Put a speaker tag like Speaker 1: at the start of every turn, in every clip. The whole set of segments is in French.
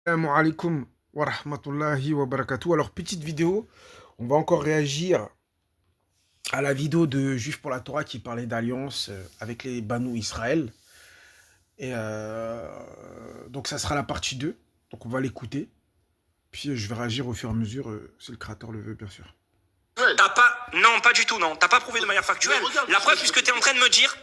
Speaker 1: Assalamu alaikum wa rahmatullahi wa barakatuh. Alors, petite vidéo, on va encore réagir à la vidéo de Juifs pour la Torah qui parlait d'alliance avec les Banu Israël. Et donc, ça sera la partie 2. Donc, on va l'écouter. Puis, je vais réagir au fur et à mesure, si le créateur le veut, bien sûr.
Speaker 2: T'as pas, non, pas du tout, non. T'as pas prouvé de manière factuelle. La preuve, puisque t'es en train de me dire,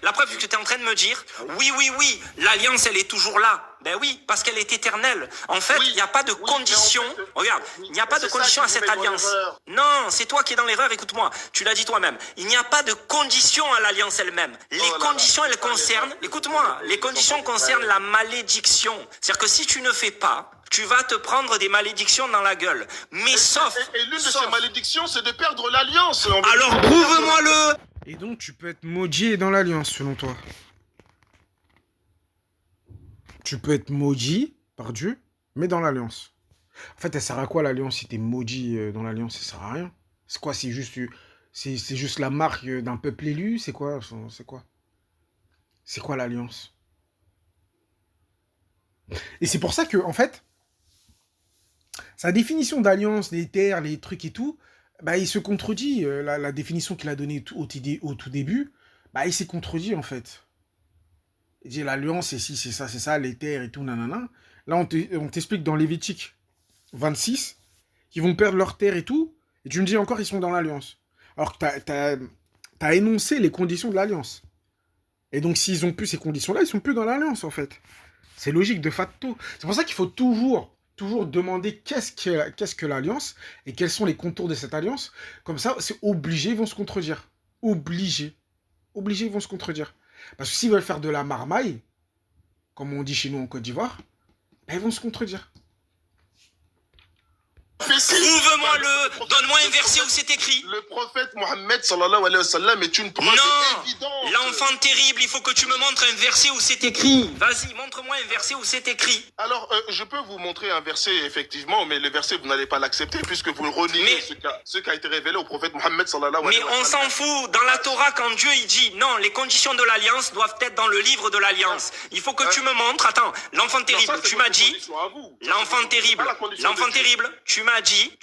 Speaker 2: oui, l'alliance, elle est toujours là. Ben oui, parce qu'elle est éternelle. En fait, il n'y a pas de condition. Regarde, il n'y a pas de condition à cette alliance. Non, c'est toi qui es dans l'erreur, écoute-moi. Tu l'as dit toi-même. Il n'y a pas de condition à l'alliance elle-même. Les conditions, elles concernent, écoute-moi, les conditions concernent la malédiction. C'est-à-dire que si tu ne fais pas, tu vas te prendre des malédictions dans la gueule. Mais sauf...
Speaker 3: Et l'une de ces malédictions, c'est de perdre l'alliance.
Speaker 2: Alors prouve-moi-le.
Speaker 1: Et donc, tu peux être maudit dans l'alliance, selon toi. Tu peux être maudit par Dieu, mais dans l'alliance. En fait, elle sert à quoi l'alliance si t'es maudit dans l'alliance? Ça sert à rien. C'est quoi? C'est juste la marque d'un peuple élu? C'est quoi? C'est quoi l'alliance? Et c'est pour ça que, en fait, sa définition d'alliance, les terres, les trucs et tout, bah, il se contredit. La définition qu'il a donnée au tout début, bah, il s'est contredit, en fait. Il dit l'alliance, c'est si, c'est ça, les terres et tout, nanana. Là, on t'explique dans Lévitique 26 qu'ils vont perdre leurs terres et tout, et tu me dis encore ils sont dans l'alliance. Alors que t'as énoncé les conditions de l'alliance. Et donc, s'ils ont plus ces conditions-là, ils sont plus dans l'alliance, en fait. C'est logique, de facto. C'est pour ça qu'il faut toujours demander qu'est-ce que l'alliance et quels sont les contours de cette alliance. Comme ça, c'est obligé, ils vont se contredire. Obligé, ils vont se contredire. Parce que s'ils veulent faire de la marmaille, comme on dit chez nous en Côte d'Ivoire, ben ils vont se contredire.
Speaker 2: Prouve-moi-le. Donne-moi un verset où c'est écrit.
Speaker 3: Le prophète Mohammed sallallahu alayhi wa sallam est une preuve évidente.
Speaker 2: L'enfant terrible, il faut que tu me montres un verset où c'est écrit. Vas-y, montre-moi un verset où c'est écrit.
Speaker 3: Alors, je peux vous montrer un verset, effectivement, mais le verset, vous n'allez pas l'accepter, puisque vous reniez ce qui a été révélé au prophète Mohammed sallallahu alayhi wa sallam.
Speaker 2: Mais on s'en fout. Dans la Torah, quand Dieu il dit, non, les conditions de l'alliance doivent être dans le livre de l'alliance. Il faut que tu me montres, attends, l'enfant terrible, tu m'as dit, l'enfant terrible, tu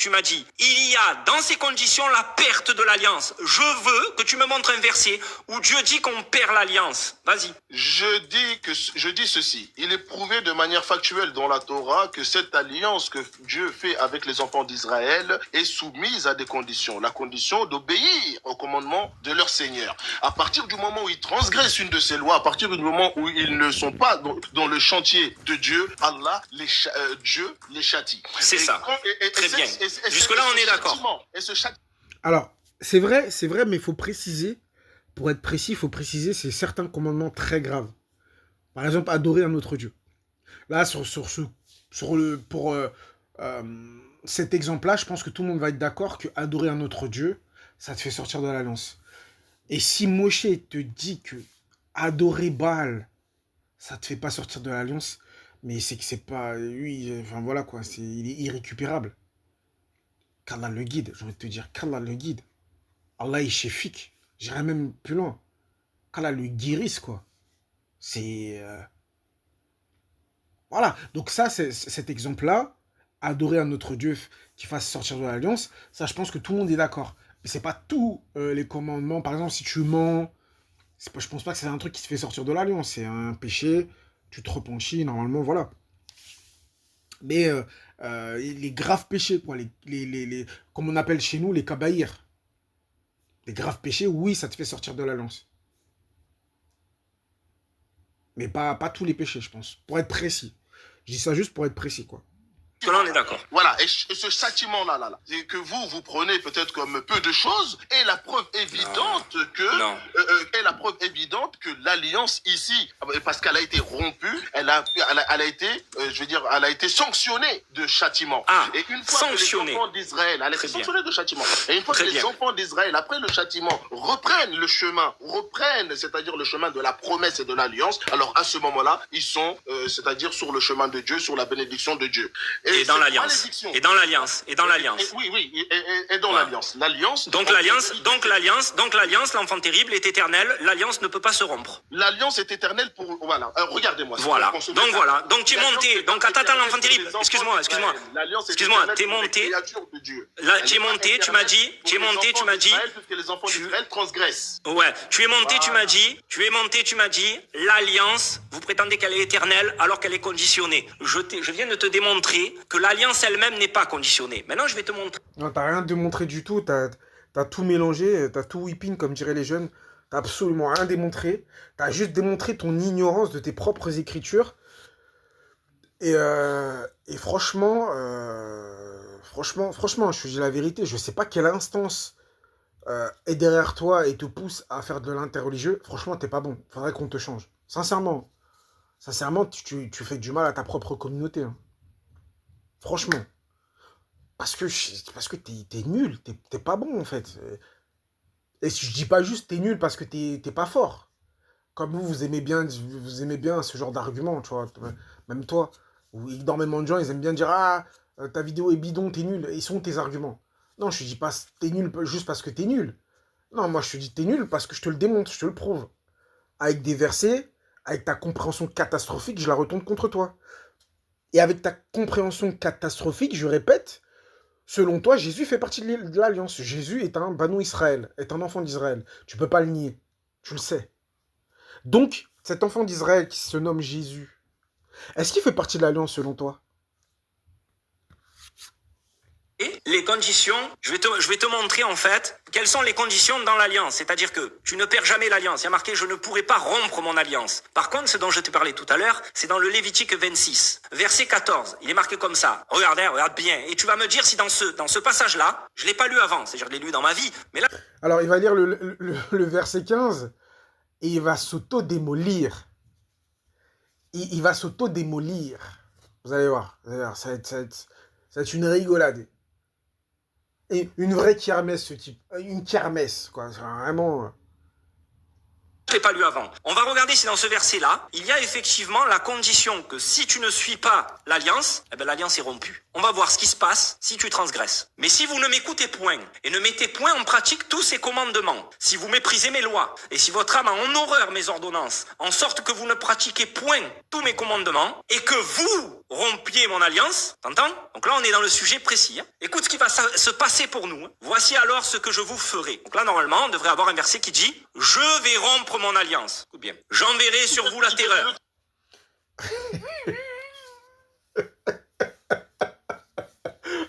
Speaker 2: m'as dit, il y a dans ces conditions la perte de l'alliance. Je veux que tu me montres un verset où Dieu dit qu'on perd l'alliance. Vas-y.
Speaker 3: Je dis ceci. Il est prouvé de manière factuelle dans la Torah que cette alliance que Dieu fait avec les enfants d'Israël est soumise à des conditions. La condition d'obéir au commandement de leur Seigneur. À partir du moment où ils transgressent une de ces lois, à partir du moment où ils ne sont pas dans le chantier de Dieu, Dieu les châtie.
Speaker 2: C'est ça. Très bien. Jusque-là, on est d'accord.
Speaker 1: Alors, c'est vrai, mais il faut préciser, pour être précis, il faut préciser, c'est certains commandements très graves. Par exemple, adorer un autre Dieu. Là, pour cet exemple-là, je pense que tout le monde va être d'accord que adorer un autre Dieu, ça te fait sortir de l'alliance. Et si Moshe te dit que adorer Baal, ça te fait pas sortir de l'alliance, mais c'est que c'est pas... Lui, enfin voilà quoi, il est irrécupérable. Qu'Allah le guide, j'ai envie de te dire, qu'Allah le guide. Allah est chéfique. J'irai même plus loin. Qu'Allah le guérisse, quoi. C'est... Voilà. Donc ça, cet exemple-là, adorer un autre Dieu qui fasse sortir de l'alliance, ça, je pense que tout le monde est d'accord. Mais c'est pas tous les commandements. Par exemple, si tu mens, je pense pas que c'est un truc qui te fait sortir de l'alliance. C'est un péché, tu te repentis, normalement, voilà. Mais les graves péchés, quoi, comme on appelle chez nous, les kabaïr. Les graves péchés, oui, ça te fait sortir de l'alliance. Mais pas tous les péchés, je pense. Pour être précis. Je dis ça juste pour être précis, quoi.
Speaker 2: Là, on est d'accord.
Speaker 3: Voilà, et ce châtiment-là, c'est que vous prenez peut-être comme peu de choses, et la preuve évidente que l'alliance ici, parce qu'elle a été rompue, elle a été, elle a été sanctionnée de châtiment.
Speaker 2: Et une fois que les
Speaker 3: enfants d'Israël, elle a été sanctionnée de châtiment. Et une fois que les enfants d'Israël, après le châtiment, reprennent le chemin, c'est-à-dire le chemin de la promesse et de l'alliance, alors à ce moment-là, ils sont, c'est-à-dire sur le chemin de Dieu, sur la bénédiction de Dieu. Et
Speaker 2: Et dans l'alliance. Et dans l'alliance. Et dans l'alliance.
Speaker 3: Oui, et dans l'alliance. L'alliance.
Speaker 2: Donc l'alliance, l'enfant terrible est éternel. L'alliance ne peut pas se rompre.
Speaker 3: L'alliance est éternelle pour. Voilà. Regardez-moi.
Speaker 2: Voilà. Donc tu es monté. Donc attends, l'enfant terrible. Excuse-moi. T'es monté. Là, tu es monté. Tu m'as dit.
Speaker 3: Puisque les enfants d'Israël transgressent.
Speaker 2: Ouais. Tu es monté. Tu m'as dit. L'alliance. Vous prétendez qu'elle est éternelle alors qu'elle est conditionnée. Je viens de te démontrer que l'alliance elle-même n'est pas conditionnée. Maintenant, je vais te montrer.
Speaker 1: Non, t'as rien démontré du tout. T'as tout mélangé. T'as tout whipping, comme diraient les jeunes. T'as absolument rien démontré. T'as juste démontré ton ignorance de tes propres écritures. Et franchement, je te dis la vérité. Je sais pas quelle instance est derrière toi et te pousse à faire de l'interreligieux. Franchement, t'es pas bon. Faudrait qu'on te change. Sincèrement, tu fais du mal à ta propre communauté. Hein. Franchement. Parce que t'es nul. T'es pas bon, en fait. Et si je dis pas juste t'es nul parce que t'es pas fort. Comme vous aimez bien ce genre d'argument, tu vois. Même toi. Ou énormément de gens, ils aiment bien dire ah, ta vidéo est bidon, t'es nul. Ils sont tes arguments. Non, je te dis pas t'es nul juste parce que t'es nul. Non, moi je te dis t'es nul parce que je te le démontre, je te le prouve. Avec des versets, avec ta compréhension catastrophique, je la retourne contre toi. Et avec ta compréhension catastrophique, je répète, selon toi, Jésus fait partie de l'alliance. Jésus est un Banu Israël, est un enfant d'Israël. Tu peux pas le nier. Tu le sais. Donc, cet enfant d'Israël qui se nomme Jésus, est-ce qu'il fait partie de l'alliance selon toi?
Speaker 2: Les conditions, je vais te montrer en fait quelles sont les conditions dans l'alliance. C'est-à-dire que tu ne perds jamais l'alliance. Il y a marqué je ne pourrai pas rompre mon alliance. Par contre, ce dont je te parlais tout à l'heure, c'est dans le Lévitique 26, verset 14. Il est marqué comme ça. Regarde bien. Et tu vas me dire si dans ce passage-là, je ne l'ai pas lu avant. C'est-à-dire je l'ai lu dans ma vie. Mais là...
Speaker 1: Alors, il va lire le verset 15 et il va s'auto-démolir. Il va s'auto-démolir. Vous allez voir. Ça va être une rigolade. Et une vraie kermesse, ce type. Une kermesse, quoi. C'est vraiment...
Speaker 2: Je ne l'ai pas lu avant. On va regarder si dans ce verset-là, il y a effectivement la condition que si tu ne suis pas l'alliance, eh ben l'alliance est rompue. On va voir ce qui se passe si tu transgresses. Mais si vous ne m'écoutez point et ne mettez point en pratique tous ces commandements, si vous méprisez mes lois et si votre âme a en horreur mes ordonnances, en sorte que vous ne pratiquez point tous mes commandements et que vous rompiez mon alliance, t'entends? Donc là, on est dans le sujet précis. Hein. Écoute ce qui va se passer pour nous. Hein. Voici alors ce que je vous ferai. Donc là, normalement, on devrait avoir un verset qui dit « Je vais rompre mon alliance. » Écoute bien. « J'enverrai sur vous la terreur. »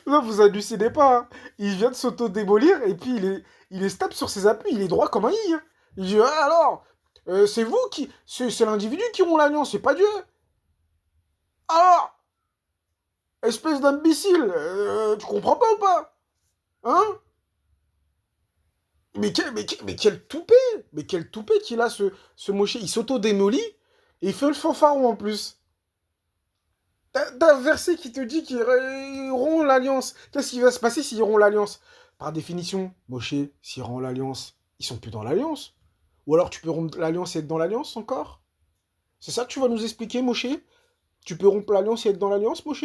Speaker 1: Non, vous hallucinez pas. Hein. Il vient de s'auto-démolir et puis il est stable sur ses appuis. Il est droit comme un i. Hein. Il dit ah, alors, c'est vous qui... C'est l'individu qui rompt l'alliance, c'est pas Dieu. Alors, espèce d'imbécile, tu comprends pas ou pas? Hein? Mais quel toupet! Mais quel toupet qu'il a, ce moché. Il s'auto-démolit et il fait le fanfaron en plus. T'as un verset qui te dit qu'ils rompt l'alliance. Qu'est-ce qui va se passer s'ils rompent l'alliance? Par définition, Moshe, s'ils rompent l'alliance, ils sont plus dans l'alliance. Ou alors tu peux rompre l'alliance et être dans l'alliance encore? C'est ça que tu vas nous expliquer, Moshe? Tu peux rompre l'alliance et être dans l'alliance, Moshe?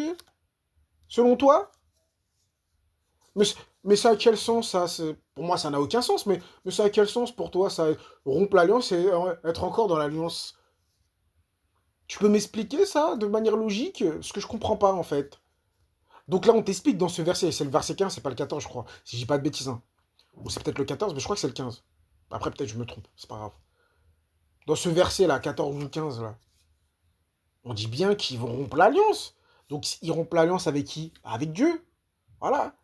Speaker 1: Selon toi? Mais ça a quel sens, ça? Pour moi, ça n'a aucun sens, mais ça a quel sens pour toi, ça? Rompre l'alliance et être encore dans l'alliance? Tu peux m'expliquer ça de manière logique? Ce que je comprends pas, en fait. Donc là, on t'explique dans ce verset. C'est le verset 15, c'est pas le 14, je crois. Si je dis pas de bêtises. Hein. Ou c'est peut-être le 14, mais je crois que c'est le 15. Après, peut-être je me trompe. C'est pas grave. Dans ce verset-là, 14 ou 15, là, on dit bien qu'ils vont rompre l'alliance. Donc, ils rompent l'alliance avec qui? Avec Dieu. Voilà.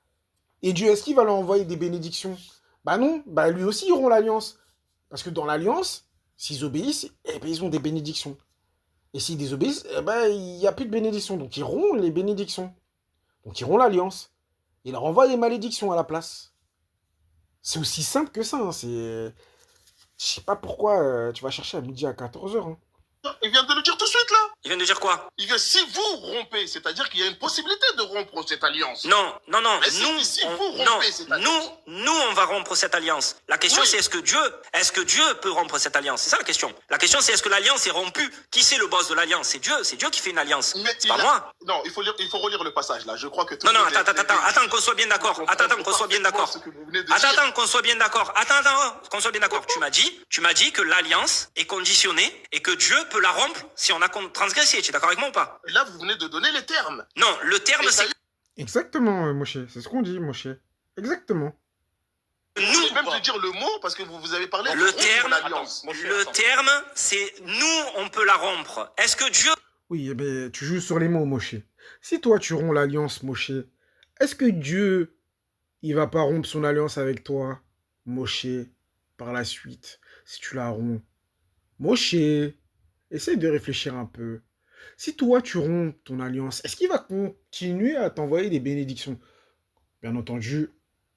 Speaker 1: Et Dieu, est-ce qu'il va leur envoyer des bénédictions? Bah non. Bah lui aussi, ils rompt l'alliance. Parce que dans l'alliance, s'ils obéissent, eh ben, ils ont des bénédictions. Et s'ils désobéissent, eh ben, il n'y a plus de bénédictions. Donc, ils rompent les bénédictions. Donc, ils rompent l'alliance. Il leur envoie des malédictions à la place. C'est aussi simple que ça. Hein. Je sais pas pourquoi tu vas chercher à midi à 14h. Hein.
Speaker 3: Il vient de le dire tout de suite, là.
Speaker 2: Il vient de dire quoi?
Speaker 3: Il vient, si vous rompez, c'est-à-dire qu'il y a une possibilité de rompre cette alliance.
Speaker 2: Non, non, non.
Speaker 3: Mais si vous rompez cette alliance.
Speaker 2: Nous, on va rompre cette alliance. La question,
Speaker 3: Oui.
Speaker 2: c'est est-ce que Dieu peut rompre cette alliance? C'est ça la question. La question, c'est est-ce que l'alliance est rompue? Qui c'est le boss de l'alliance? C'est Dieu. C'est Dieu qui fait une alliance. C'est pas moi.
Speaker 3: Non, il faut relire le passage là. Je crois que tout
Speaker 2: Non,
Speaker 3: le
Speaker 2: non,
Speaker 3: monde
Speaker 2: attends qu'on soit bien d'accord. Attends qu'on soit bien d'accord. Attends qu'on soit bien d'accord. Attends qu'on soit bien d'accord. Tu m'as dit que l'alliance est conditionnée et que Dieu peut la rompre si on a transgressé. Tu es d'accord avec moi ou pas?
Speaker 3: Et là, vous venez de donner les termes.
Speaker 2: Non, le terme, c'est
Speaker 1: Exactement, Moshe. C'est ce qu'on dit, Moshe. Exactement.
Speaker 3: Nous, même de dire le mot, parce que vous avez parlé de
Speaker 2: le terme, c'est nous, on peut la rompre. Est-ce que Dieu...
Speaker 1: Oui, mais tu joues sur les mots, Moshe. Si toi, tu romps l'alliance, Moshe, est-ce que Dieu, il va pas rompre son alliance avec toi, Moshe, par la suite, si tu la romps? Moshe, essaye de réfléchir un peu. Si toi, tu romps ton alliance, est-ce qu'il va continuer à t'envoyer des bénédictions? Bien entendu,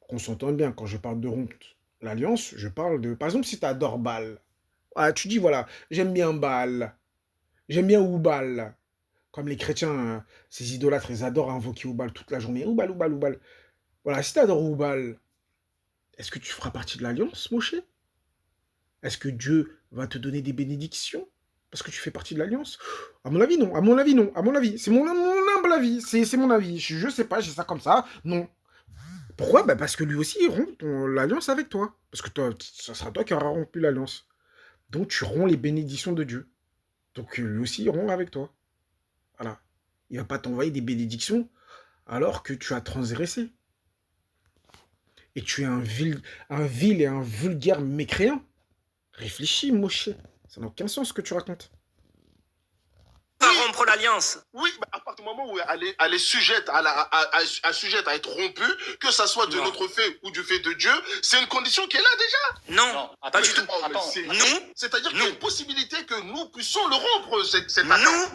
Speaker 1: qu'on s'entende bien, quand je parle de rompre l'alliance, je parle de... Par exemple, si tu adores Baal, ah, tu dis, voilà, j'aime bien Baal, j'aime bien Oubal. Comme les chrétiens, ces idolâtres, ils adorent invoquer Oubal toute la journée. Oubal, Oubal, Oubal. Voilà, si tu adores Oubal, est-ce que tu feras partie de l'alliance, Moshe? Est-ce que Dieu va te donner des bénédictions parce que tu fais partie de l'alliance? À mon avis, non. À mon avis, non. À mon avis. C'est mon humble avis. C'est mon avis. Je sais pas, j'ai ça comme ça. Non. Pourquoi? Bah parce que lui aussi, il rompt l'alliance avec toi. Parce que toi, ça sera toi qui auras rompu l'alliance. Donc, tu romps les bénédictions de Dieu. Donc, lui aussi, il rompt avec toi. Voilà. Il va pas t'envoyer des bénédictions alors que tu as transgressé. Et tu es un vil et un vulgaire mécréant. Réfléchis, Moshe. Ça n'a aucun sens ce que tu racontes.
Speaker 2: rompre l'alliance?
Speaker 3: Oui, bah à partir du moment où elle est sujette à être rompue, que ça soit de notre fait ou du fait de Dieu, c'est une condition qui est là déjà.
Speaker 2: Non, pas du tout.
Speaker 3: C'est-à-dire qu'il y a une possibilité que nous puissions le rompre, cette alliance.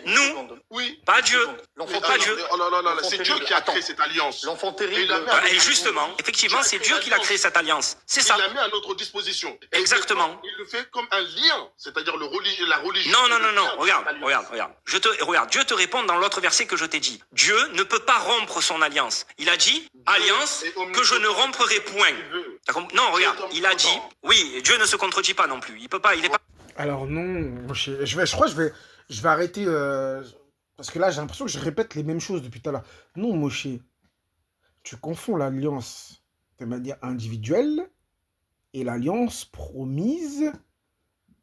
Speaker 2: Nous,
Speaker 3: oui.
Speaker 2: Pas Dieu.
Speaker 3: Pas Dieu. Oh là là là, c'est Dieu qui a créé cette alliance.
Speaker 4: L'enfant terrible.
Speaker 2: Et justement, effectivement, c'est Dieu qui a créé cette alliance. C'est ça.
Speaker 3: Il l'a mis à notre disposition.
Speaker 2: Exactement.
Speaker 3: Il le fait comme un lien, c'est-à-dire la religion.
Speaker 2: Non. Regarde. Dieu te répond dans l'autre verset que je t'ai dit. Dieu ne peut pas rompre son alliance. Il a dit, alliance que je ne romprai point. Non, regarde, il a dit, oui, Dieu ne se contredit pas non plus. Il peut pas, il est pas...
Speaker 1: Alors non, je crois que je vais arrêter, parce que là j'ai l'impression que je répète les mêmes choses depuis tout à l'heure. Non, Moshe, tu confonds l'alliance de manière individuelle et l'alliance promise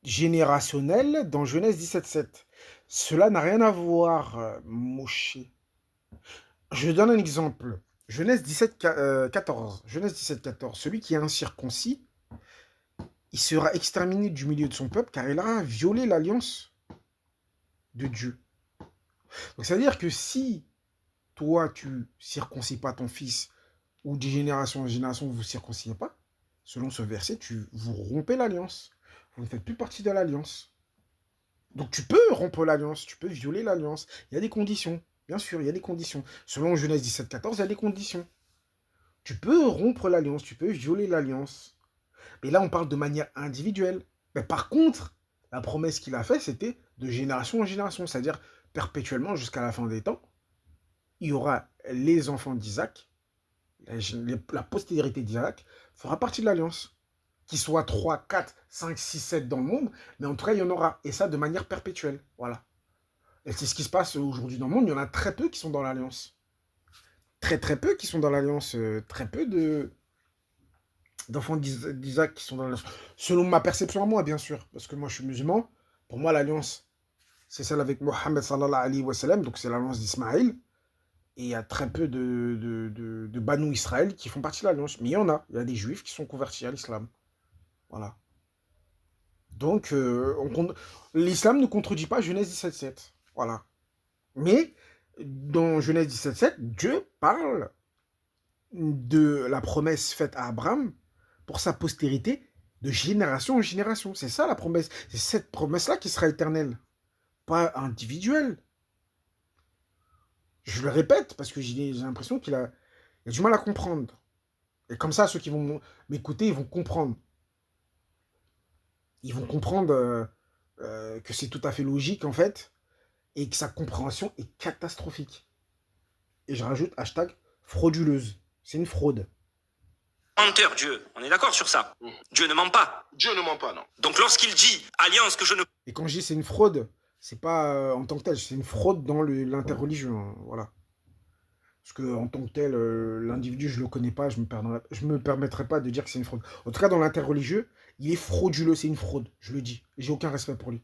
Speaker 1: générationnelle dans Genèse 17.7. Cela n'a rien à voir, Moshe. Je donne un exemple. Genèse 17.14. Genèse 17.14. Celui qui est incirconcis, il sera exterminé du milieu de son peuple car il a violé l'alliance de Dieu. Donc ça veut dire que si toi tu circoncis pas ton fils ou de génération en génération vous circonciez pas, selon ce verset, vous rompez l'alliance. Vous ne faites plus partie de l'alliance. Donc tu peux rompre l'alliance, tu peux violer l'alliance. Il y a des conditions. Bien sûr, il y a des conditions. Selon Genèse 17.14, il y a des conditions. Tu peux rompre l'alliance, tu peux violer l'alliance. Mais là, on parle de manière individuelle. Mais par contre, la promesse qu'il a faite, c'était de génération en génération. C'est-à-dire, perpétuellement, jusqu'à la fin des temps, il y aura les enfants d'Isaac, la postérité d'Isaac fera partie de l'alliance. Qu'il soit 3, 4, 5, 6, 7 dans le monde, mais en tout cas, il y en aura. Et ça, de manière perpétuelle. Voilà. Et c'est ce qui se passe aujourd'hui dans le monde. Il y en a très peu qui sont dans l'alliance. Très peu qui sont dans l'alliance. Très peu d'enfants d'Isaac qui sont dans l'alliance. Selon ma perception à moi, bien sûr. Parce que moi, je suis musulman. Pour moi, l'alliance, c'est celle avec Mohammed sallallahu alayhi wa sallam. Donc, c'est l'alliance d'Ismaïl. Et il y a très peu de Banu Israël qui font partie de l'alliance. Mais il y en a. Il y a des juifs qui sont convertis à l'islam. Voilà. Donc, l'islam ne contredit pas Genèse 17.7. Voilà. Mais, dans Genèse 17.7, Dieu parle de la promesse faite à Abraham pour sa postérité de génération en génération. C'est ça la promesse. C'est cette promesse-là qui sera éternelle. Pas individuelle. Je le répète parce que j'ai l'impression qu'il a du mal à comprendre. Et comme ça, ceux qui vont m'écouter, ils vont comprendre. Ils vont comprendre que c'est tout à fait logique, en fait, et que sa compréhension est catastrophique. Et je rajoute hashtag frauduleuse. C'est une fraude.
Speaker 2: Menteur, Dieu. On est d'accord sur ça. Dieu ne ment pas.
Speaker 3: Dieu ne ment pas, non.
Speaker 2: Donc lorsqu'il dit alliance que je ne...
Speaker 1: Et quand je dis c'est une fraude, c'est pas en tant que tel, c'est une fraude dans l'interreligion. Hein, voilà. Parce que en tant que tel, l'individu, je le connais pas, je me permettrai pas de dire que c'est une fraude. En tout cas, dans l'interreligieux, il est frauduleux, c'est une fraude, je le dis. J'ai aucun respect pour lui.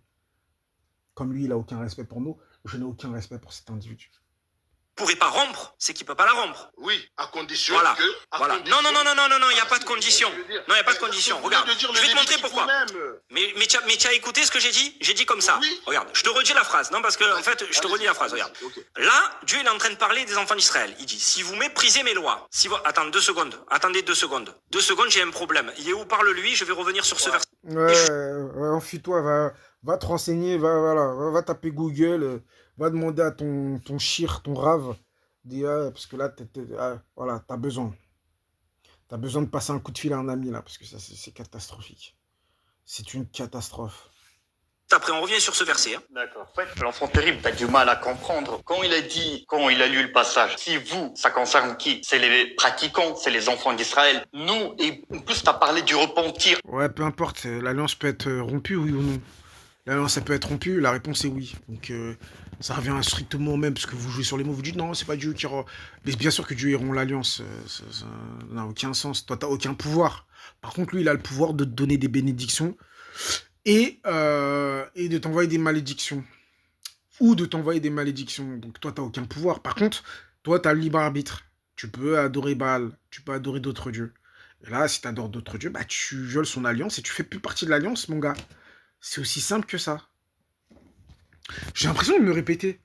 Speaker 1: Comme lui, il a aucun respect pour nous, je n'ai aucun respect pour cet individu.
Speaker 2: pourrait pas rompre, c'est qu'il peut pas la rompre.
Speaker 3: Oui, à condition
Speaker 2: voilà.
Speaker 3: que...
Speaker 2: Voilà.
Speaker 3: Condition...
Speaker 2: Non, il n'y a pas de condition. Non, il n'y a pas de condition. Regarde, je vais te montrer pourquoi. Mais tu as écouté ce que j'ai dit? J'ai dit comme ça.
Speaker 3: Oui.
Speaker 2: Regarde, je te redis la phrase. Non, parce que, en fait, je te redis la phrase. Regarde. Okay. Là, Dieu est en train de parler des enfants d'Israël. Il dit, si vous méprisez mes lois, si vous... Attends, 2 secondes. Attendez 2 secondes. 2 secondes, j'ai un problème. Il est où parle-lui? Je vais revenir sur ce verset.
Speaker 1: Ouais, enfuis-toi, va te renseigner, va taper Google, va demander à ton shir, ton rave, parce que là, voilà, t'as besoin. T'as besoin de passer un coup de fil à un ami, là, parce que ça, c'est catastrophique. C'est une catastrophe.
Speaker 2: Après, on revient sur ce verset. Hein.
Speaker 4: D'accord. En fait, l'enfant terrible, t'as du mal à comprendre. Quand il a lu le passage, si vous, ça concerne qui? C'est les pratiquants, c'est les enfants d'Israël. Nous, et en plus, t'as parlé du repentir.
Speaker 1: Ouais, peu importe, l'alliance peut être rompue, oui ou non. L'alliance, elle peut être rompue, la réponse est oui. Donc, ça revient strictement au même, parce que vous jouez sur les mots, vous dites non, c'est pas Dieu qui rompt. Mais bien sûr que Dieu rompt l'alliance, ça n'a aucun sens. Toi, t'as aucun pouvoir. Par contre, lui, il a le pouvoir de te donner des bénédictions et de t'envoyer des malédictions. Ou de t'envoyer des malédictions. Donc, toi, t'as aucun pouvoir. Par contre, toi, t'as le libre arbitre. Tu peux adorer Baal, tu peux adorer d'autres dieux. Et là, si t'adores d'autres dieux, bah, tu violes son alliance et tu fais plus partie de l'alliance, mon gars. C'est aussi simple que ça. J'ai l'impression de me répéter.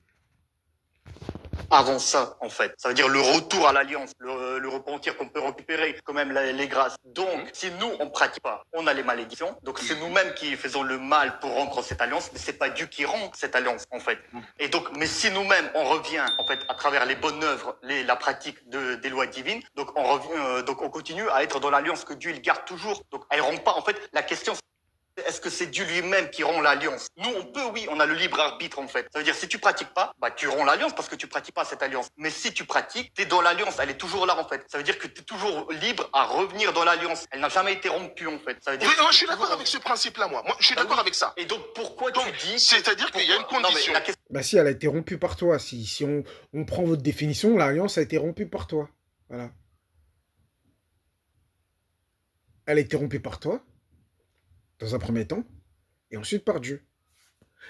Speaker 4: Avant ça, en fait. Ça veut dire le retour à l'alliance, le repentir qu'on peut récupérer quand même les grâces. Donc, si nous, on pratique pas, on a les malédictions. Donc, c'est nous-mêmes qui faisons le mal pour rompre cette alliance, mais c'est pas Dieu qui rompt cette alliance, en fait. Et donc, mais si nous-mêmes, on revient, en fait, à travers les bonnes œuvres, la pratique des lois divines, donc on revient, donc on continue à être dans l'alliance que Dieu, il garde toujours. Donc, elle rompt pas. En fait, la question, est-ce que c'est Dieu lui-même qui rompt l'alliance? Nous, on peut, oui, on a le libre arbitre, en fait. Ça veut dire, si tu pratiques pas, bah, tu romps l'alliance parce que tu pratiques pas cette alliance. Mais si tu pratiques, t'es dans l'alliance, elle est toujours là, en fait. Ça veut dire que t'es toujours libre à revenir dans l'alliance. Elle n'a jamais été rompue, en fait. Ça veut dire
Speaker 3: oui, moi, je suis d'accord avec ce principe-là, moi. Je suis d'accord avec ça.
Speaker 4: Et donc, pourquoi tu dis...
Speaker 3: C'est-à-dire qu'il y a une condition.
Speaker 1: Bah si, elle a été rompue par toi. Si on prend votre définition, l'alliance a été rompue par toi. Voilà. Elle a été rompue par toi, dans un premier temps, et ensuite par Dieu.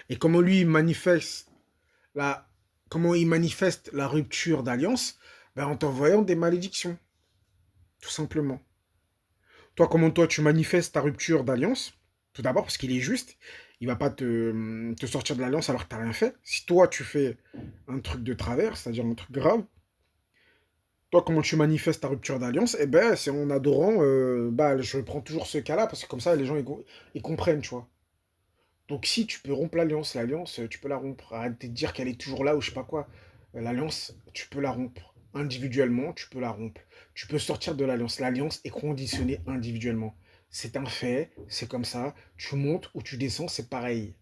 Speaker 1: Et comment lui il manifeste la rupture d'alliance? Ben, en t'envoyant des malédictions. Tout simplement. Toi, comment toi tu manifestes ta rupture d'alliance? Tout d'abord parce qu'il est juste. Il va pas te sortir de l'alliance alors que tu n'as rien fait. Si toi tu fais un truc de travers, c'est-à-dire un truc grave, toi comment tu manifestes ta rupture d'alliance? Eh ben c'est en adorant, je prends toujours ce cas-là parce que comme ça les gens ils comprennent, tu vois. Donc si tu peux rompre l'alliance, tu peux la rompre. Arrête de dire qu'elle est toujours là ou je sais pas quoi. L'alliance, tu peux la rompre. Individuellement, tu peux la rompre. Tu peux sortir de l'alliance. L'alliance est conditionnée individuellement. C'est un fait, c'est comme ça. Tu montes ou tu descends, c'est pareil.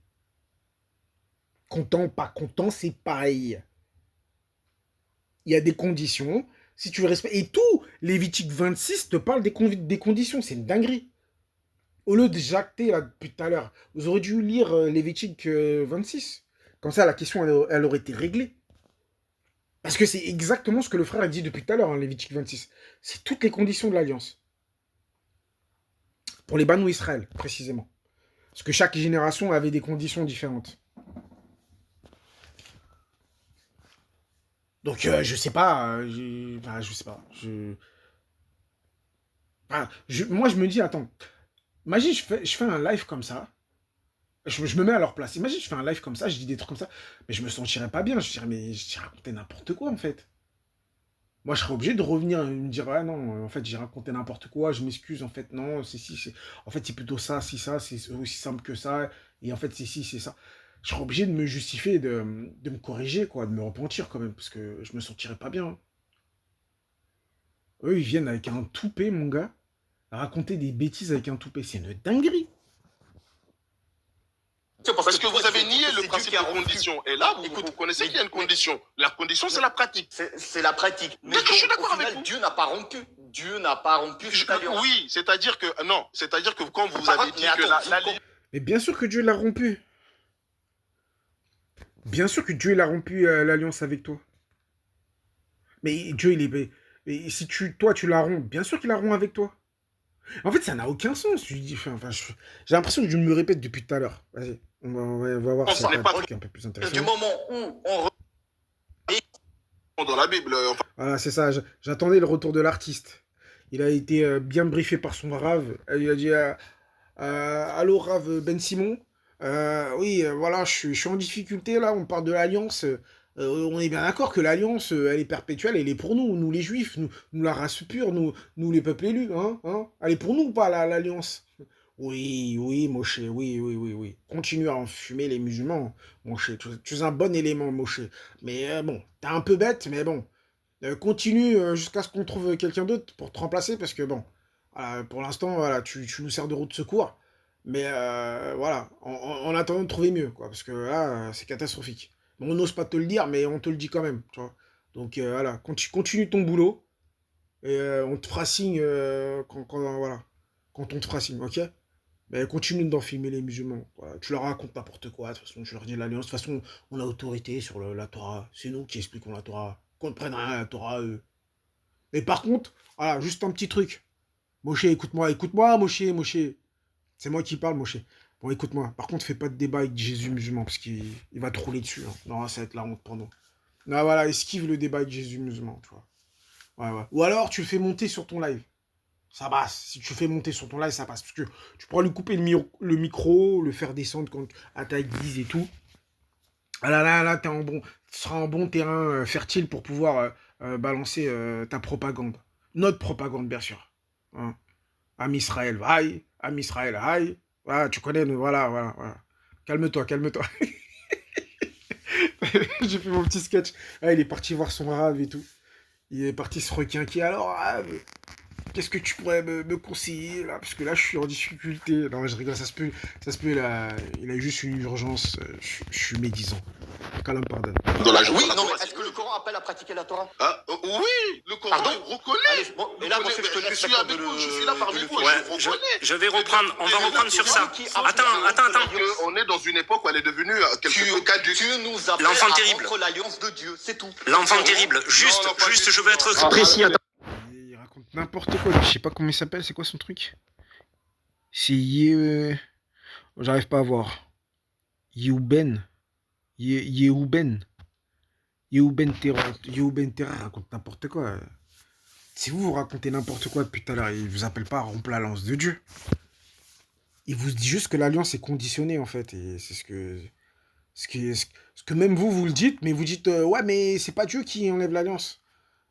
Speaker 1: Content, pas content, c'est pareil. Il y a des conditions. Si tu respectes... Et tout, Lévitique 26 te parle des conditions. C'est une dinguerie. Au lieu de jacter là depuis tout à l'heure, vous aurez dû lire Lévitique 26. Comme ça, la question, elle aurait été réglée. Parce que c'est exactement ce que le frère a dit depuis tout à l'heure, hein, Lévitique 26. C'est toutes les conditions de l'alliance. Pour les Banou Israël, précisément. Parce que chaque génération avait des conditions différentes. Donc, je sais pas. Je sais pas. Moi, je me dis, attends. Imagine, je fais un live comme ça. Je me mets à leur place. Imagine, je fais un live comme ça, je dis des trucs comme ça. Mais je me sentirais pas bien. Je dirais, mais j'ai raconté n'importe quoi, en fait. Moi, je serais obligé de revenir et me dire, ah non, en fait, j'ai raconté n'importe quoi, je m'excuse, en fait, non, c'est si, c'est... En fait, c'est plutôt ça, si ça, c'est aussi simple que ça. Et en fait, c'est si, c'est ça. Je serais obligé de me justifier, de me corriger, quoi, de me repentir quand même, parce que je me sentirais pas bien. Eux, ils viennent avec un toupet, mon gars. Raconter des bêtises avec un toupet, c'est une dinguerie.
Speaker 3: Parce que vous avez nié le
Speaker 4: c'est
Speaker 3: principe
Speaker 4: Dieu qui
Speaker 3: de
Speaker 4: a rompu.
Speaker 3: condition. Et là,
Speaker 4: Écoute,
Speaker 3: vous connaissez
Speaker 4: mais-
Speaker 3: qu'il y a une condition. La condition, c'est la pratique.
Speaker 4: C'est la pratique. Mais
Speaker 3: D'accord, je suis
Speaker 4: donc,
Speaker 3: d'accord
Speaker 4: au
Speaker 3: avec
Speaker 4: final,
Speaker 3: vous.
Speaker 4: Dieu n'a pas rompu. Dieu n'a pas rompu cette alliance.
Speaker 3: Oui, c'est-à-dire que quand vous
Speaker 4: Par
Speaker 3: avez
Speaker 4: contre,
Speaker 3: dit
Speaker 4: mais
Speaker 3: que
Speaker 4: attends,
Speaker 1: Mais bien sûr que Dieu l'a rompu. Bien sûr que Dieu il a rompu l'alliance avec toi. Mais Dieu, il est... Et si toi, tu la romps, bien sûr qu'il la rompt avec toi. En fait, ça n'a aucun sens. J'ai l'impression que je me répète depuis tout à l'heure. Vas-y, on va voir
Speaker 3: Non,
Speaker 1: si
Speaker 3: ce
Speaker 1: c'est
Speaker 3: n'est
Speaker 1: pas
Speaker 3: pas
Speaker 1: un truc un peu plus
Speaker 4: du
Speaker 1: intéressant.
Speaker 4: moment où on
Speaker 3: dans la Bible, enfin,
Speaker 1: Voilà, c'est ça. J'attendais le retour de l'artiste. Il a été bien briefé par son rave. Il a dit allô, rave Ben Simon. Oui, voilà, je suis en difficulté là. On parle de l'alliance. On est bien d'accord que l'alliance, elle est perpétuelle. Elle est pour nous les juifs, nous la race pure, nous les peuples élus. Hein. Elle est pour nous ou pas l'alliance? Oui, Moshe, oui. Continue à enfumer les musulmans, Moshe. Tu es un bon élément, Moshe. Mais bon, t'es un peu bête, mais bon. Continue jusqu'à ce qu'on trouve quelqu'un d'autre pour te remplacer, parce que bon, pour l'instant, voilà, tu nous sers de roue de secours. Mais voilà, en attendant de trouver mieux, quoi, parce que là, c'est catastrophique. Bon, on n'ose pas te le dire, mais on te le dit quand même, tu vois. Donc voilà, continue ton boulot, et on te fera signe voilà, quand on te fera signe, ok? Mais continue d'en filmer les musulmans. Voilà. Tu leur racontes n'importe quoi. De toute façon, je leur dis l'alliance. De toute façon, on a autorité sur la Torah. C'est nous qui expliquons la Torah. Qu'on ne prenne rien à la Torah, eux. Mais par contre, voilà, juste un petit truc. Moshe, écoute-moi, Moshe. C'est moi qui parle, Moshe. Bon, écoute-moi. Par contre, fais pas de débat avec Jésus musulman, parce qu'il va te rouler dessus. Hein. Non, ça va être la honte pour nous. Non, voilà, esquive le débat avec Jésus musulman, tu vois. Ouais. Ou alors, tu le fais monter sur ton live. Ça passe. Si tu fais monter sur ton live, ça passe. Parce que tu pourras lui couper le micro, le faire descendre à ta guise et tout. Ah là, tu seras en bon terrain fertile pour pouvoir balancer ta propagande. Notre propagande, bien sûr. Hein. Am Israël, aïe. Am Israël, aïe. Voilà, tu connais, voilà. Calme-toi. J'ai fait mon petit sketch. Ah, il est parti voir son rave et tout. Il est parti se requinquer. Alors, qu'est-ce que tu pourrais me conseiller là? Parce que là, je suis en difficulté. Non, je rigole, ça se peut, il a eu juste une urgence. Je suis médisant. Qu'Allah me pardonne.
Speaker 3: dans la
Speaker 4: Oui, non, mais est-ce que le Coran appelle à pratiquer la Torah?
Speaker 3: oui, le Coran
Speaker 4: Pardon
Speaker 3: reconnaît.
Speaker 4: Allez, bon, et là, moi, je te
Speaker 3: je
Speaker 4: laisse
Speaker 3: suis avec vous, je suis là parmi vous,
Speaker 2: Ouais,
Speaker 3: je reconnais.
Speaker 2: je vais reprendre, on va reprendre sur ça. Attends.
Speaker 3: On est dans une époque où elle est devenue quelque peu caduque.
Speaker 4: Dieu nous appelle
Speaker 2: L'enfant
Speaker 4: à
Speaker 2: terrible.
Speaker 4: rompre l'alliance de Dieu, c'est tout.
Speaker 2: L'enfant terrible. Juste, je veux être précis.
Speaker 1: Il raconte n'importe quoi. Je sais pas comment il s'appelle. C'est quoi son truc? C'est j'arrive pas à voir. Yehouben Terra raconte n'importe quoi. Si vous racontez n'importe quoi depuis tout à l'heure, il vous appelle pas à rompre l'alliance de Dieu. Il vous dit juste que l'alliance est conditionnée en fait. Et c'est ce que même vous le dites, mais vous dites ouais, mais c'est pas Dieu qui enlève l'alliance.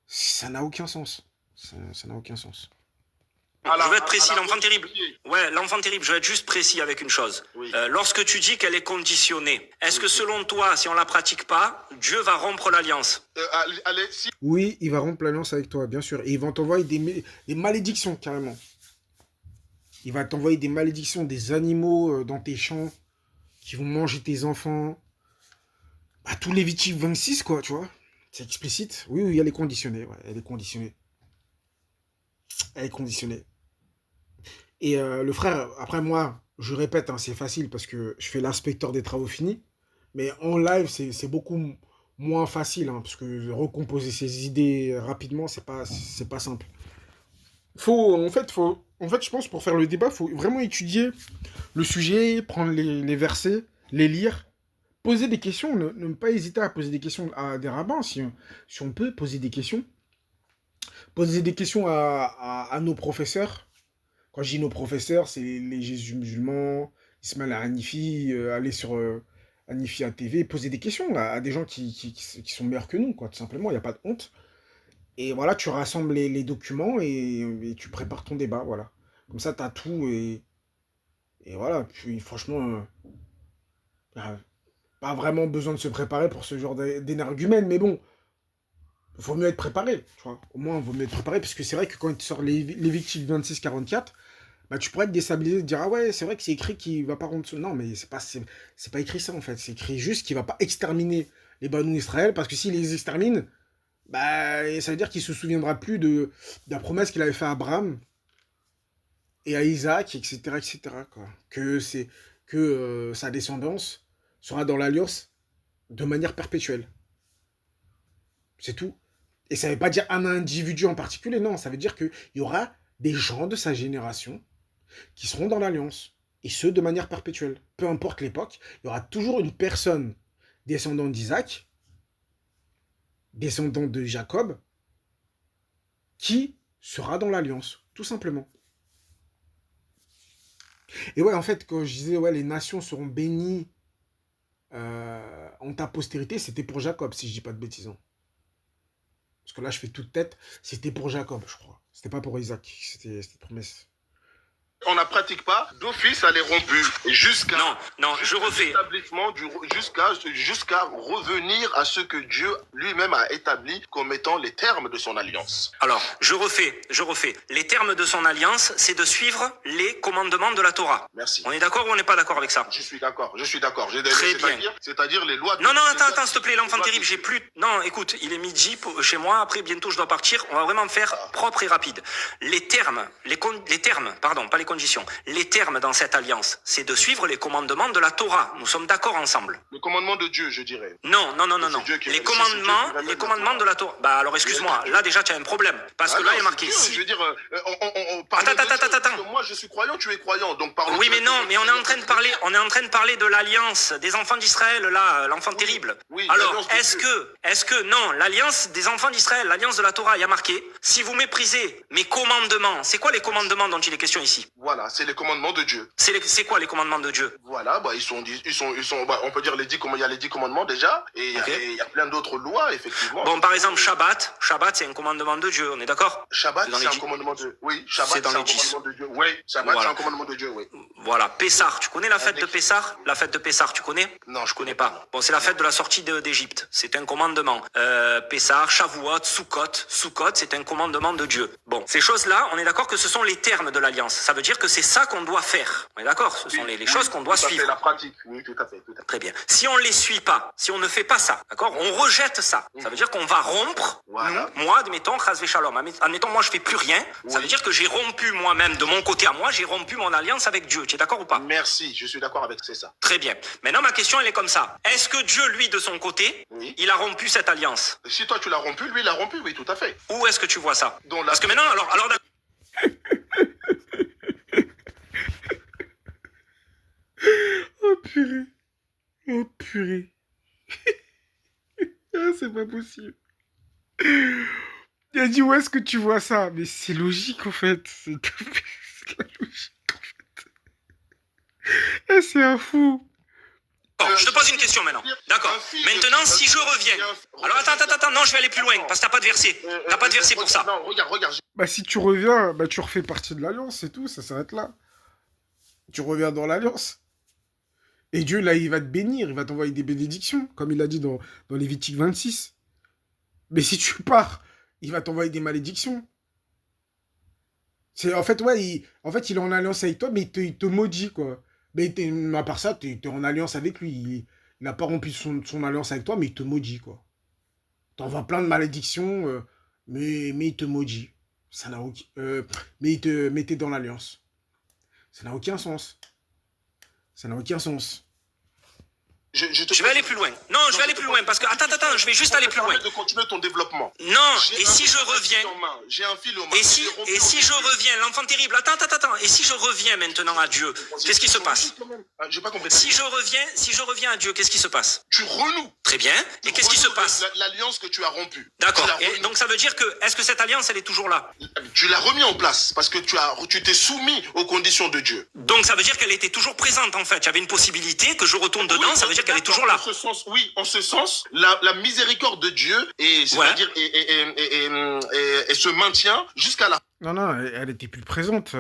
Speaker 1: Ça n'a aucun sens. Ça n'a aucun sens.
Speaker 2: Je veux être précis, l'enfant terrible. Ouais, l'enfant terrible, je veux être juste précis avec une chose.
Speaker 3: Oui.
Speaker 2: Lorsque tu dis qu'elle est conditionnée, est-ce que selon toi, si on la pratique pas, Dieu va rompre l'alliance?
Speaker 3: Allez, si
Speaker 1: Oui, il va rompre l'alliance avec toi, bien sûr. Et il va t'envoyer des malédictions, carrément. Il va t'envoyer des malédictions, des animaux dans tes champs qui vont manger tes enfants. Bah, tous les Lévitique 26, quoi, tu vois. C'est explicite. Oui, elle est conditionnée. Ouais, elle est conditionnée. Et le frère, après moi, je répète, hein, c'est facile parce que je fais l'inspecteur des travaux finis. Mais en live, c'est beaucoup moins facile, hein, parce que recomposer ses idées rapidement, c'est pas simple. En fait, je pense, pour faire le débat, il faut vraiment étudier le sujet, prendre les versets, les lire, poser des questions, ne pas hésiter à poser des questions à des rabbins, si on peut poser des questions. Poser des questions à nos professeurs. Quand je dis nos professeurs, c'est les Jésus musulmans, Ismaël Hanifi, aller sur Hanifi ATV, poser des questions à des gens qui sont meilleurs que nous, quoi, tout simplement, il n'y a pas de honte. Et voilà, tu rassembles les documents et tu prépares ton débat, voilà. Comme ça, tu as tout et voilà. Puis franchement, pas vraiment besoin de se préparer pour ce genre d'énergumène, mais bon, il vaut mieux être préparé, tu vois. Au moins, il vaut mieux être préparé, parce que c'est vrai que quand tu sors les Lévitique 26-44, bah, tu pourrais être déstabilisé, te dire, ah ouais, c'est vrai que c'est écrit qu'il va pas rendre... Non, mais c'est pas écrit ça, en fait. C'est écrit juste qu'il va pas exterminer les Banu Israël, parce que s'il les extermine, bah, ça veut dire qu'il se souviendra plus de la promesse qu'il avait fait à Abraham et à Isaac, etc., etc., quoi. Que sa descendance sera dans l'alliance de manière perpétuelle. C'est tout. Et ça ne veut pas dire un individu en particulier, non. Ça veut dire qu'il y aura des gens de sa génération qui seront dans l'alliance. Et ce, de manière perpétuelle. Peu importe l'époque, il y aura toujours une personne descendant d'Isaac, descendant de Jacob, qui sera dans l'alliance, tout simplement. Et ouais, en fait, quand je disais, ouais, les nations seront bénies en ta postérité, c'était pour Jacob, si je dis pas de bêtises. Hein. Parce que là, je fais toute tête, c'était pour Jacob, je crois. C'était pas pour Isaac, c'était promesse.
Speaker 3: On ne pratique pas, d'office, elle est rompue. Jusqu'à
Speaker 2: je refais.
Speaker 3: Jusqu'à revenir à ce que Dieu lui-même a établi comme étant les termes de son alliance.
Speaker 2: Alors, je refais. Les termes de son alliance, c'est de suivre les commandements de la Torah.
Speaker 3: Merci.
Speaker 2: On est d'accord ou on n'est pas d'accord avec ça?
Speaker 3: Je suis d'accord.
Speaker 2: Très bien.
Speaker 3: C'est-à-dire les lois...
Speaker 2: Non, attends, s'il te plaît, l'enfant terrible, j'ai plus... Non, écoute, il est midi chez moi, après, bientôt, je dois partir. On va vraiment faire propre et rapide. Les termes, pas les conditions. Les termes dans cette alliance, c'est de suivre les commandements de la Torah. Nous sommes d'accord ensemble.
Speaker 3: Le commandement de Dieu, je dirais.
Speaker 2: Non. Les commandements de la Torah. Bah alors excuse-moi, là déjà tu as un problème. Parce que là il est marqué.
Speaker 3: Je veux dire,
Speaker 2: Attends.
Speaker 3: moi je suis croyant, tu es croyant, donc parlons.
Speaker 2: Oui mais non, mais on est en train de parler de l'alliance des enfants d'Israël, là, l'enfant terrible.
Speaker 3: Oui,
Speaker 2: alors est-ce que non, l'alliance des enfants d'Israël, l'alliance de la Torah, il y a marqué, si vous méprisez mes commandements, c'est quoi les commandements dont il est question ici?
Speaker 3: Voilà, c'est les commandements de Dieu.
Speaker 2: C'est quoi les commandements de Dieu?
Speaker 3: Voilà, bah ils sont on peut dire il y a les 10 commandements déjà, et il y a plein d'autres lois, effectivement.
Speaker 2: Bon, par exemple, Shabbat, c'est un commandement de Dieu, on est d'accord?
Speaker 3: Shabbat, c'est un commandement de Dieu. Oui, Shabbat, c'est un commandement de Dieu. Oui, Shabbat, c'est un commandement de Dieu, oui.
Speaker 2: Voilà, Pessah, tu connais la fête de Pessah? La fête de Pessah, tu connais?
Speaker 3: Non,
Speaker 2: je connais pas. Bon, c'est la fête de la sortie d'Égypte. C'est un commandement. Pessah, Shavuot, Sukkot, c'est un commandement de Dieu. Bon, ces choses-là, on est d'accord que ce sont les termes de l'alliance. Ça veut dire que c'est ça qu'on doit faire. On est d'accord? Ce sont les choses qu'on doit suivre.
Speaker 3: C'est la pratique, oui, tout à fait.
Speaker 2: Très bien. Si on les suit pas, si on ne fait pas ça, d'accord? On rejette ça. Ça veut dire qu'on va rompre.
Speaker 3: Voilà.
Speaker 2: Moi, admettons, Chas Shalom. Admettons, moi, je fais plus rien.
Speaker 3: Oui.
Speaker 2: Ça veut dire que j'ai rompu moi-même, de mon côté à moi, j'ai rompu mon alliance avec Dieu. Tu es d'accord ou pas?
Speaker 3: Merci, je suis d'accord avec ça.
Speaker 2: Très bien. Maintenant, ma question, elle est comme ça. Est-ce que Dieu, lui, de son côté, il a rompu cette alliance?
Speaker 3: Si toi tu l'as rompu, lui il l'a rompu, oui, tout à fait.
Speaker 2: Où est-ce que tu vois ça?
Speaker 3: Parce
Speaker 2: que maintenant, alors
Speaker 1: Oh purée. Ah, c'est pas possible. Il a dit où est-ce que tu vois ça? Mais c'est logique en fait. C'est la logique en fait. Et c'est un fou.
Speaker 2: je te pose une question maintenant. D'accord. Maintenant, si je reviens... Alors attends, non, je vais aller plus loin, parce que t'as pas de verset. T'as pas de verset pour ça.
Speaker 3: Non, regarde.
Speaker 1: Bah si tu reviens, bah tu refais partie de l'alliance, c'est tout, ça s'arrête là. Tu reviens dans l'alliance. Et Dieu, là, il va te bénir, il va t'envoyer des bénédictions, comme il a dit dans Lévitique 26. Mais si tu pars, il va t'envoyer des malédictions. En fait, il est en alliance avec toi, mais il te maudit, quoi. Mais à part ça, t'es en alliance avec lui. Il n'a pas rempli son alliance avec toi, mais il te maudit, quoi. T'envoies plein de malédictions, mais il te maudit. Ça n'a aucun... mais t'es dans l'alliance. Ça n'a aucun sens.
Speaker 2: Je vais aller plus loin. Non, je vais aller plus loin parce que attends, je vais juste aller plus loin.
Speaker 3: De continuer ton développement.
Speaker 2: Non, et si je reviens
Speaker 3: j'ai un fil aux mains.
Speaker 2: Et si je reviens, l'enfant terrible. Attends. Et si je reviens maintenant à Dieu, qu'est-ce qui se passe?
Speaker 3: J'ai pas compris.
Speaker 2: Si je reviens à Dieu, qu'est-ce qui se passe?
Speaker 3: Tu renoues.
Speaker 2: Très bien. Et qu'est-ce qui se passe?
Speaker 3: L'alliance que tu as rompue.
Speaker 2: D'accord. Et donc ça veut dire que est-ce que cette alliance elle est toujours là?
Speaker 3: Tu l'as remis en place parce que tu t'es soumis aux conditions de Dieu.
Speaker 2: Donc ça veut dire qu'elle était toujours présente en fait. Il y avait une possibilité que je retourne dedans, ça veut dire qu'elle est toujours là.
Speaker 3: En ce sens, la miséricorde de Dieu et c'est-à-dire et se maintient jusqu'à la.
Speaker 1: Non, elle était plus présente.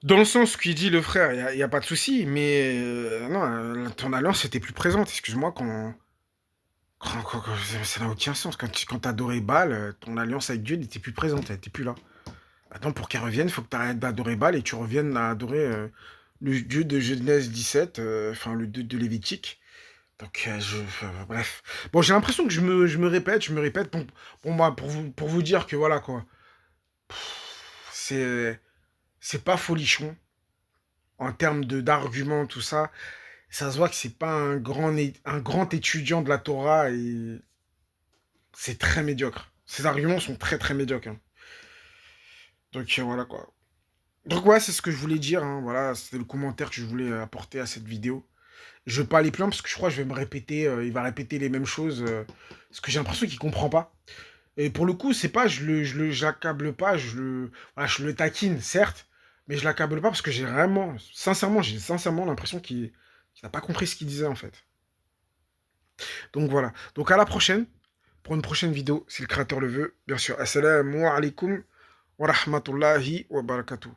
Speaker 1: Dans le sens qu'il dit le frère, il y a pas de souci, mais non, ton alliance était plus présente. Excuse-moi quand ça n'a aucun sens. Quand t'adorais Baal, ton alliance avec Dieu n'était plus présente, elle n'était plus là. Attends, pour qu'elle revienne, il faut que tu arrêtes d'adorer Baal et tu reviennes à adorer le Dieu de Genèse 17, enfin le Dieu de Lévitique. Donc, bref. Bon, j'ai l'impression que je me répète pour moi, pour vous dire que voilà, quoi. C'est, c'est pas folichon en termes d'arguments, tout ça. Ça se voit que c'est pas un grand étudiant de la Torah et c'est très médiocre. Ces arguments sont très très médiocres, hein. Donc, voilà, quoi. Donc, ouais, c'est ce que je voulais dire, hein. Voilà, c'était le commentaire que je voulais apporter à cette vidéo. Je vais pas aller plus loin parce que je crois que je vais me répéter, il va répéter les mêmes choses, parce que j'ai l'impression qu'il comprend pas. Et pour le coup, c'est pas, j'accable pas, voilà, je le taquine, certes, mais je l'accable pas parce que j'ai sincèrement l'impression qu'il n'a pas compris ce qu'il disait en fait. Donc voilà. Donc à la prochaine, pour une prochaine vidéo, si le créateur le veut, bien sûr. Assalamu alaikum wa rahmatullahi wa barakatuh.